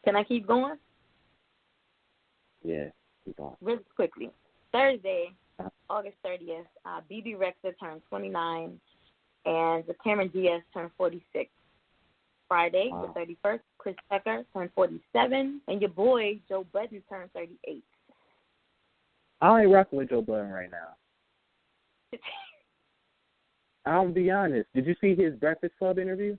Can I keep going? Yeah, keep on. Really quickly. Thursday, Uh, August 30th, BB Rexha turned 29, and the Cameron Diaz turned 46. Friday, wow. the 31st, Chris Tucker turned 47, and your boy, Joe Budden, turned 38. I ain't rocking with Joe Budden right now. I'll be honest. Did you see his Breakfast Club interview?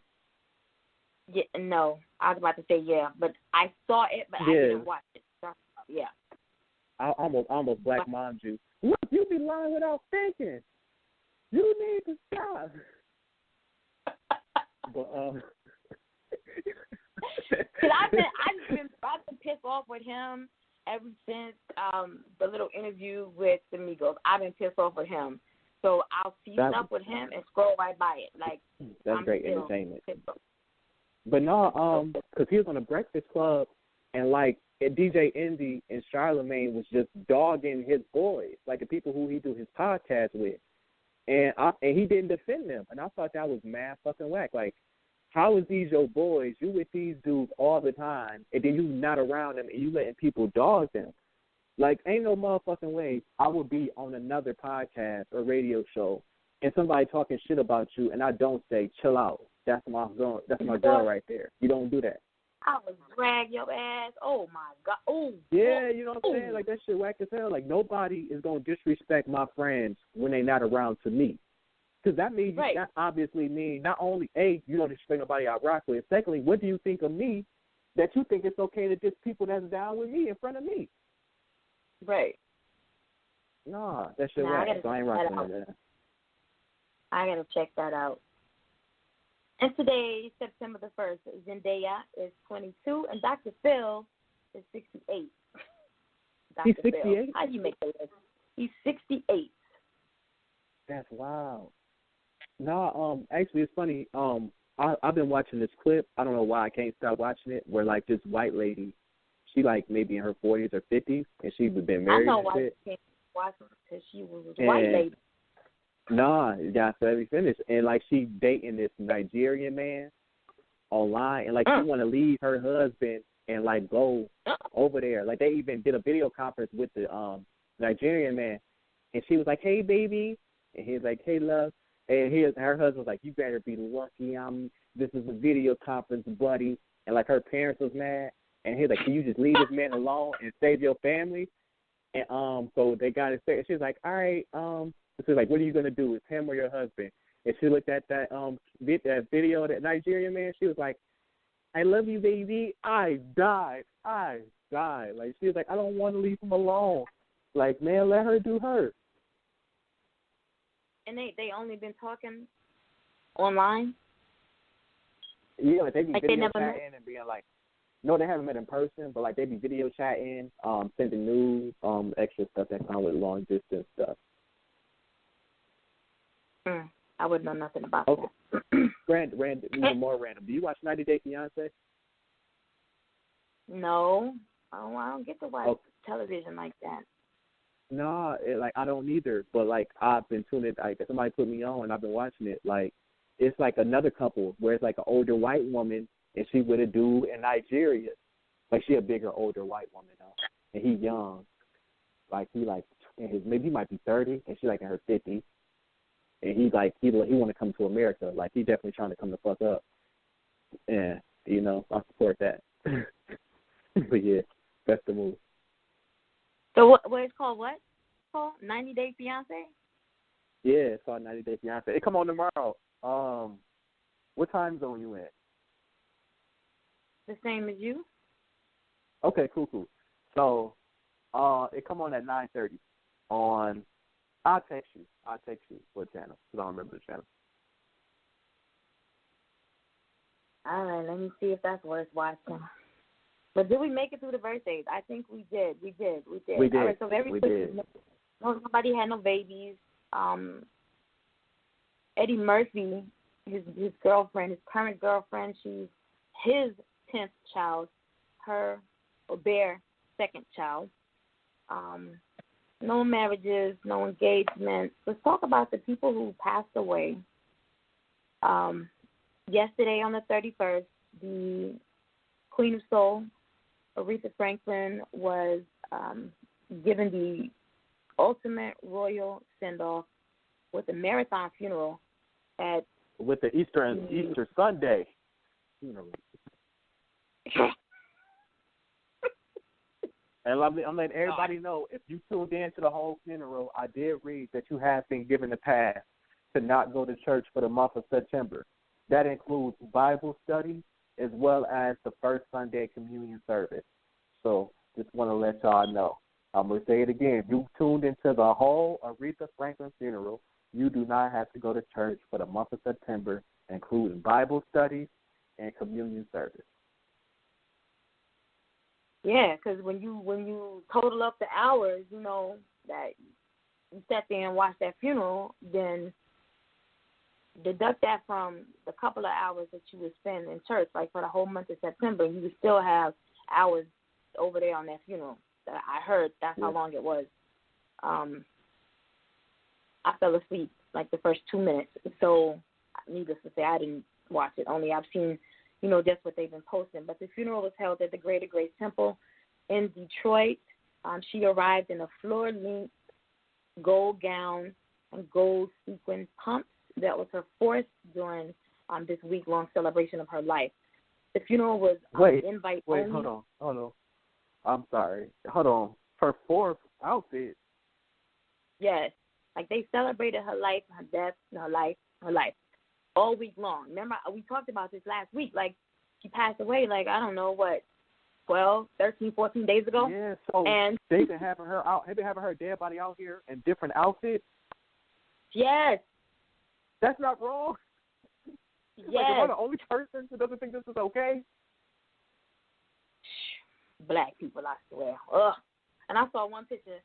Yeah, no, I was about to say yeah, but I saw it, but I didn't watch it. So, yeah. I almost black mom you. Look, you be lying without thinking. You need to stop. But Cause I've been pissed off with him ever since the little interview with the Migos. I've been pissed off with him, so I'll see stuff with him and scroll right by it. Like that's I'm great entertainment. But no, because he was on the Breakfast Club, and like DJ Endie and Charlamagne was just dogging his boys, like the people who he do his podcast with, and he didn't defend them, and I thought that was mad fucking whack. Like, how is these your boys? You with these dudes all the time, and then you not around them, and you letting people dog them. Like, ain't no motherfucking way I would be on another podcast or radio show and somebody talking shit about you, and I don't say, chill out. That's my girl. That's my girl right there. You don't do that. I would drag your ass. Oh my God. Oh. Yeah, you know what I'm saying? Like, that shit whack as hell. Like, nobody is gonna disrespect my friends when they not around to me. Because that means that obviously means not only A, you don't disrespect nobody I rock with. Secondly, what do you think of me that you think it's okay to diss people that's down with me in front of me? Right. Nah, that shit whack. So I ain't rocking with that. I gotta check that out. And today, September the 1st, Zendaya is 22, and Dr. Phil is 68. He's 68? How do you make that list? He's 68. That's wild. No, actually, it's funny. I've been watching this clip. I don't know why I can't stop watching it. Where like this white lady, she like maybe in her 40s or 50s, and she's been married. I know and why shit. you can't watch it because she was a white lady. Nah, you got to let me finish. And like she dating this Nigerian man online, and like she want to leave her husband and like go over there. Like they even did a video conference with the Nigerian man, and she was like, "Hey, baby," and he's like, "Hey, love." And her husband was like, "You better be lucky. This is a video conference, buddy." And like her parents was mad, and he's like, "Can you just leave this man alone and save your family?" And so they got it. And she's like, "All right." She's like, "What are you gonna do? It's him or your husband?" And she looked at that video of that Nigerian man. She was like, "I love you, baby." I died. Like she was like, "I don't want to leave him alone." Like, man, let her do her. And they only been talking online? Yeah, like they be like video chatting and being like, no, they haven't met in person, but like they be video chatting, sending news, extra stuff that come with long distance stuff. I wouldn't know nothing about that. Even more random. Do you watch 90 Day Fiancé? No. Oh, I don't get to watch television like that. No, like I don't either. But like I've been tuning. Like somebody put me on, and I've been watching it. Like it's like another couple where it's like an older white woman, and she with a dude in Nigeria. Like she a bigger, older white woman though, and he young. Like he like maybe he might be 30, and she like in her 50s. And he want to come to America. Like he definitely trying to come the fuck up. And you know, I support that. But yeah, that's the move. So what it's called? What? It's called 90 Day Fiancé? Yeah, it's called 90 Day Fiancé. It come on tomorrow. What time zone you in? The same as you. Okay, cool. So, it come on at 9:30 on. I'll text you what channel, because I don't remember the channel. All right, let me see if that's worth watching. But did we make it through the birthdays? I think we did. We did. All right, so very quickly, nobody had no babies. Eddie Murphy, his girlfriend, his current girlfriend, she's his 10th child, their second child. No marriages, no engagements. Let's talk about the people who passed away. yesterday on the 31st, the Queen of Soul, Aretha Franklin, was given the ultimate royal send-off with a marathon funeral with the Easter Sunday funeral. And I'm letting everybody know, if you tuned in to the whole funeral, I did read that you have been given the pass to not go to church for the month of September. That includes Bible study as well as the first Sunday communion service. So just want to let y'all know. I'm going to say it again. If you tuned into the whole Aretha Franklin funeral, you do not have to go to church for the month of September, including Bible study and communion service. Yeah, because when you total up the hours, you know, that you sat there and watched that funeral, then deduct that from the couple of hours that you would spend in church, like for the whole month of September, you would still have hours over there on that funeral. That I heard that's how long it was. I fell asleep like the first 2 minutes, so needless to say, I didn't watch it. Only I've seen, you know, just what they've been posting. But the funeral was held at the Greater Grace Temple in Detroit. She arrived in a floor-length gold gown and gold sequin pumps. That was her fourth during this week-long celebration of her life. The funeral was invite only. Hold on. I'm sorry. Hold on. Her fourth outfit? Yes. Like, they celebrated her life, her death, her life, all week long. Remember, we talked about this last week. Like, she passed away, like, I don't know, what, 12, 13, 14 days ago? Yeah, so and they've been having her out. They've been having her dead body out here in different outfits? Yes. That's not wrong? Yes. Like, am I the only person who doesn't think this is okay? Black people, I swear. Ugh. And I saw one picture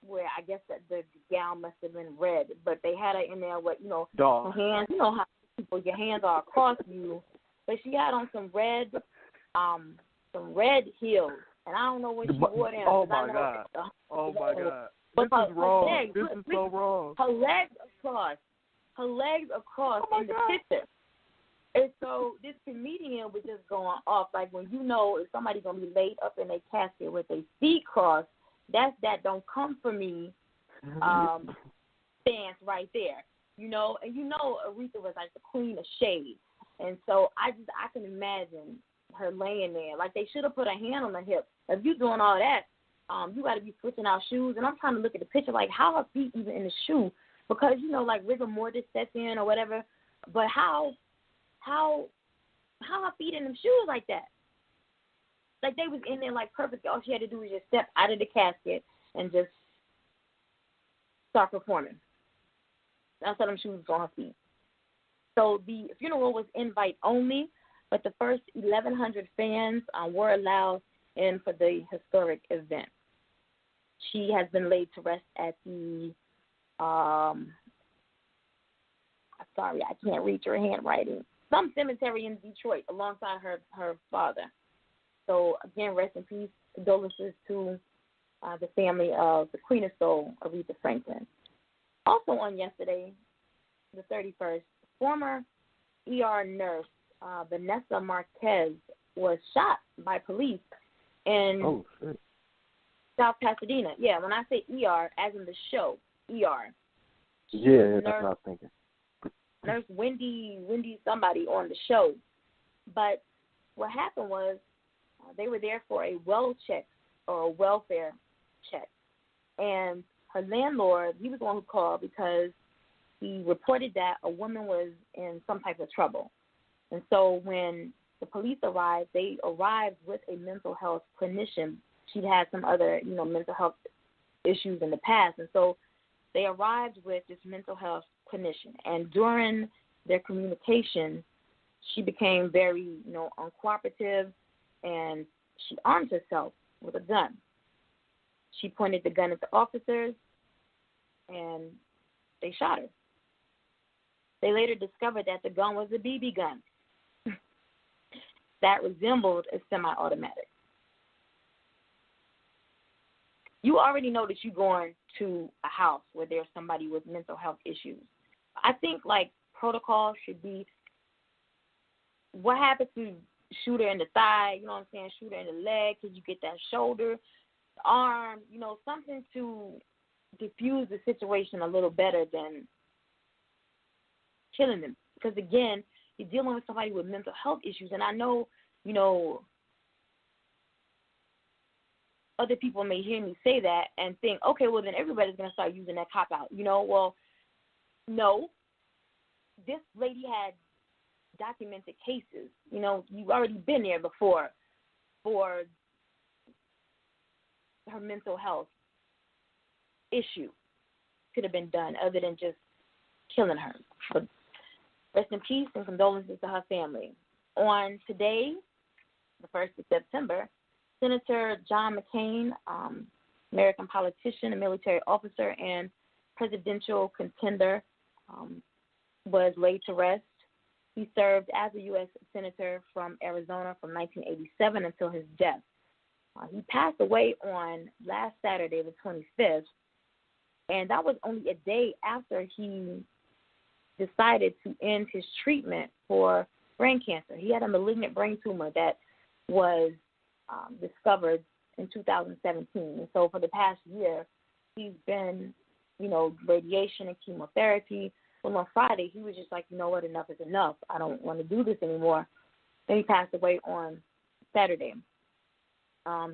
where I guess that the gown must have been red, but they had her in there with, you know, her hands. You know how your hands are across you, but she had on some red heels, and I don't know when she wore them. Oh my God! Oh my God! This is wrong. This is so wrong. Her legs across in the picture. And so this comedian was just going off. Like, when you know if somebody's going to be laid up in a casket with their feet crossed, that's that don't come for me stance right there. You know, and you know Aretha was like the queen of shade. And so I can imagine her laying there. Like, they should have put a hand on her hip. If you're doing all that, you got to be switching out shoes. And I'm trying to look at the picture, like, how her feet even in the shoe? Because, you know, like, rigor mortis sets in or whatever. But how her feet in them shoes like that? Like, they was in there like perfect. All she had to do was just step out of the casket and just start performing. That's how them shoes was on her feet. So the funeral was invite only, but the first 1,100 fans were allowed in for the historic event. She has been laid to rest at the sorry, I can't read your handwriting. Some cemetery in Detroit alongside her father. So, again, rest in peace, condolences to the family of the Queen of Soul, Aretha Franklin. Also on yesterday, the 31st, former ER nurse Vanessa Marquez was shot by police in South Pasadena. Yeah, when I say ER, as in the show, ER. Yeah, that's what I was thinking. Nurse Wendy somebody on the show. But what happened was they were there for a well check or a welfare check. And her landlord, he was the one who called because he reported that a woman was in some type of trouble. And so when the police arrived, they arrived with a mental health clinician. She'd had some other, mental health issues in the past. And so they arrived with this mental health clinician. And during their communication, she became very, uncooperative, and she armed herself with a gun. She pointed the gun at the officers, and they shot her. They later discovered that the gun was a BB gun that resembled a semi-automatic. You already know that you're going to a house where there's somebody with mental health issues. I think, protocol should be what happened to shoot her in the thigh, you know what I'm saying, shoot her in the leg, could you get that shoulder, arm, something to diffuse the situation a little better than killing them. Because, again, you're dealing with somebody with mental health issues, and I know, other people may hear me say that and think, okay, well, then everybody's going to start using that cop-out. Well, no. This lady had documented cases. You've already been there before for her mental health issue. Could have been done other than just killing her. But rest in peace and condolences to her family. On today, the 1st of September, Senator John McCain, American politician, a military officer, and presidential contender, was laid to rest. He served as a U.S. Senator from Arizona from 1987 until his death. He passed away on last Saturday, the 25th, and that was only a day after he decided to end his treatment for brain cancer. He had a malignant brain tumor that was discovered in 2017. And so for the past year, he's been, radiation and chemotherapy. Well, on Friday, he was just like, you know what, enough is enough. I don't want to do this anymore. Then he passed away on Saturday.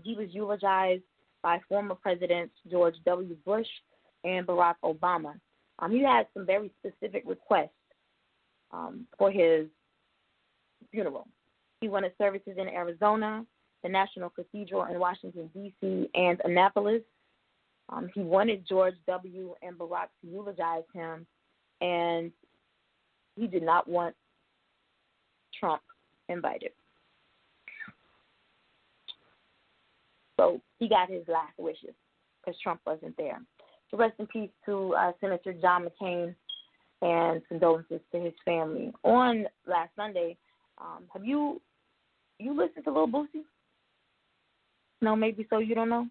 He was eulogized by former Presidents George W. Bush and Barack Obama. He had some very specific requests for his funeral. He wanted services in Arizona, the National Cathedral in Washington, D.C., and Annapolis. He wanted George W. and Barack to eulogize him, and he did not want Trump invited. So he got his last wishes because Trump wasn't there. So rest in peace to Senator John McCain and condolences to his family. On last Sunday, have you listened to Lil Boosie? No, maybe so. You don't know?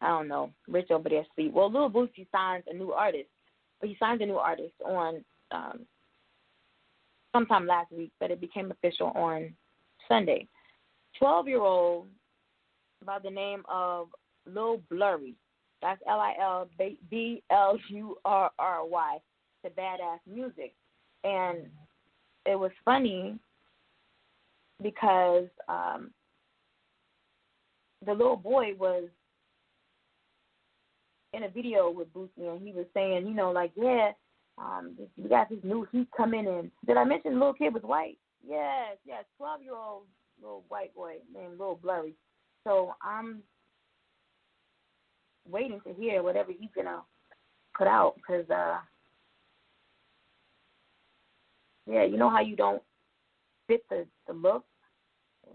I don't know. Rich over there asleep. Well, Lil Boosie signs a new artist. He signed a new artist on sometime last week, but it became official on Sunday. 12-year-old by the name of Lil Blurry. That's Lilblurry. The Badass Music. And it was funny because the little boy was in a video with Boosie, and he was saying, you got this new heat coming in. Did I mention the little kid was white? Yes, 12-year-old little white boy named Lil Blurry. So I'm waiting to hear whatever he's going to put out because, you know how you don't fit the look?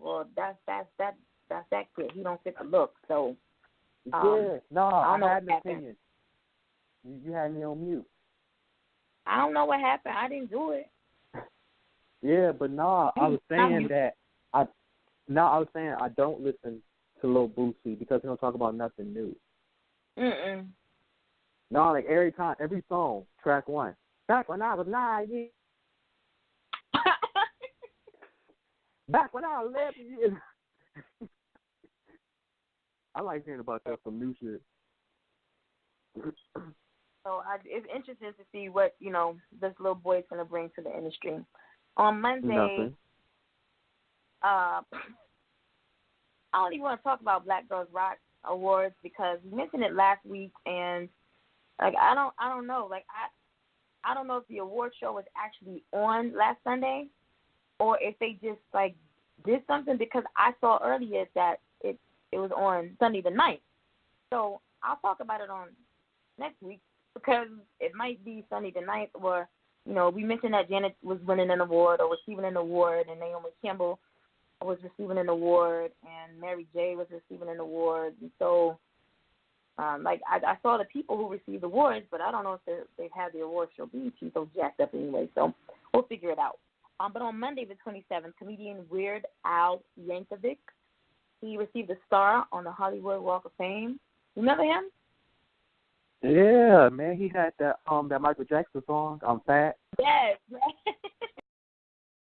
Well, that's that kid. He don't fit the look. So, I had an opinion. You had me on mute. I don't know what happened. I didn't do it. Yeah, but I was saying I don't listen to Lil Boosie because he don't talk about nothing new. No, like every song, track one. Back when I was 9 years. Back when I was 11 years. I like hearing about that from new shit. So it's interesting to see what, this little boy's going to bring to the industry. On Monday, I don't even want to talk about Black Girls Rock Awards because we mentioned it last week, and I don't know. I don't know if the award show was actually on last Sunday or if they just did something because I saw earlier that it was on Sunday the 9th. So I'll talk about it on next week because it might be Sunday the 9th or, we mentioned that Janet was winning an award or receiving an award and Naomi Campbell was receiving an award and Mary J. was receiving an award. And so, I saw the people who received awards, but I don't know if they've had the award show. BET so jacked up anyway, so we'll figure it out. But on Monday the 27th, comedian Weird Al Yankovic, he received a star on the Hollywood Walk of Fame. Remember him? Yeah, man, he had that Michael Jackson song, I'm Fat. Yes.